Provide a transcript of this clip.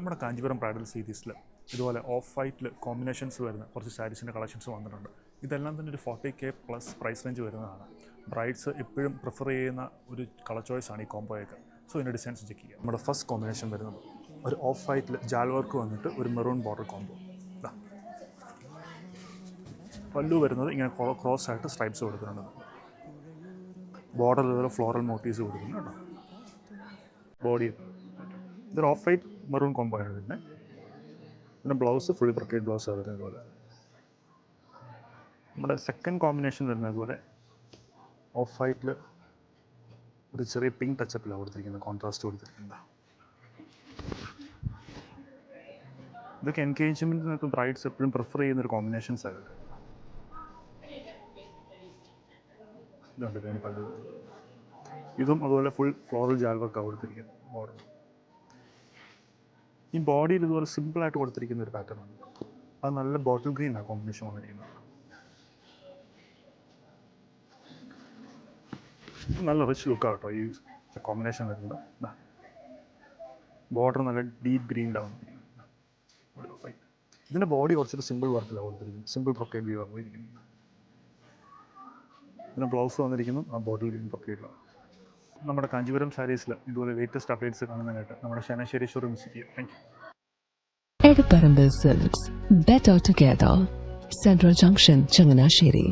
നമ്മുടെ കാഞ്ചീപുരം ബ്രൈഡൽ സീരീസിൽ ഇതുപോലെ ഓഫ് വൈറ്റിൽ കോമ്പിനേഷൻസ് വരുന്ന കുറച്ച് സാരീസിൻ്റെ കളക്ഷൻസ് വന്നിട്ടുണ്ട്. ഇതെല്ലാം തന്നെ ഒരു 40K പ്ലസ് പ്രൈസ് റേഞ്ച് വരുന്നതാണ്. ബ്രൈഡ്സ് എപ്പോഴും പ്രിഫർ ചെയ്യുന്ന ഒരു കളർ ചോയ്സാണ് ഈ കോംബോയൊക്കെ. സോ ഇതിൻ്റെ ഡിസൈൻസ് ചെക്ക് ചെയ്യുക. നമ്മുടെ ഫസ്റ്റ് കോമ്പിനേഷൻ വരുന്നത് ഒരു ഓഫ് വൈറ്റിൽ ജാൽ വർക്ക് വന്നിട്ട് ഒരു മെറൂൺ ബോർഡർ കോംബോ. പല്ലു വരുന്നത് ഇങ്ങനെ ക്രോസ് ആയിട്ട് സ്ട്രൈപ്സ് കൊടുക്കുന്നുണ്ട്. ബോർഡർ ഇതുപോലെ ഫ്ലോറൽ മോട്ടീവ്സ് കൊടുക്കുന്നു കേട്ടോ. ബോഡി ഇതൊരു ഓഫ് വൈറ്റ് മെറൂൺ കോംബോ ആണ് വരുന്നത്. പിന്നെ ബ്ലൗസ് ഫുൾ ബ്രൊക്കേഡ് ബ്ലൗസ് ആണ് വരുന്നത്. ഇതുപോലെ നമ്മുടെ സെക്കൻഡ് കോമ്പിനേഷൻ വരുന്നത് അതുപോലെ ഓഫ് വൈറ്റിൽ ഒരു ചെറിയ പിങ്ക് ടച്ചപ്പിലാണ് കൊടുത്തിരിക്കുന്നത്, കോൺട്രാസ്റ്റ് കൊടുത്തിരിക്കുന്നത്. ഇതൊക്കെ എൻഗേജ്മെൻറ്റിനകത്ത് ബ്രൈഡ്സ് എപ്പോഴും പ്രിഫർ ചെയ്യുന്നൊരു കോമ്പിനേഷൻസ് ആയിട്ട്. ഇതുണ്ട് ഇതിന് പല്ലു. ഇതും അതുപോലെ ഫുൾ ഫ്ലോറൽ ജാൽ വർക്കാണ് കൊടുത്തിരിക്കുന്നത് ബോർഡർ. ഈ ബോഡിയിൽ ഇതുപോലെ സിമ്പിളായിട്ട് കൊടുത്തിരിക്കുന്ന ഒരു പാറ്റേൺ ആണ്. അത് നല്ല ബോട്ടിൽ ഗ്രീനാണ് കോമ്പിനേഷൻ വന്നിരിക്കുന്നത്. നല്ല റിച്ച് ലുക്കാണ് കേട്ടോ ഈ കോമ്പിനേഷൻ വരുന്നത്. ബോർഡർ നല്ല ഡീപ്പ് ഗ്രീനിലാണ്. ഇതിൻ്റെ ബോഡി കുറച്ചൊരു സിമ്പിൾ വർക്കിലാണ് കൊടുത്തിരിക്കുന്നത്. സിമ്പിൾ ബ്രൊക്കേഡ് വ്യൂ ആണ് പോയിരിക്കുന്നത്. പിന്നെ ബ്ലൗസ് വന്നിരിക്കുന്നു ആ ബോട്ടിൽ ഗ്രീൻ ബ്രൊക്കേഡിലാണ്. നമ്മുടെ കാഞ്ചീപുരം സാരീസിൽ ഇതുപോലെ ലേറ്റസ്റ്റ് അപ്ഡേറ്റ്സ് കാണുന്നതിനായിട്ട് നമ്മുടെ ശനശ്ശേരി ഷോറൂം വിസിറ്റ് ചെയ്യാം. Thank you. Ediparambal Silks, better together. Central Junction, Changanasheri.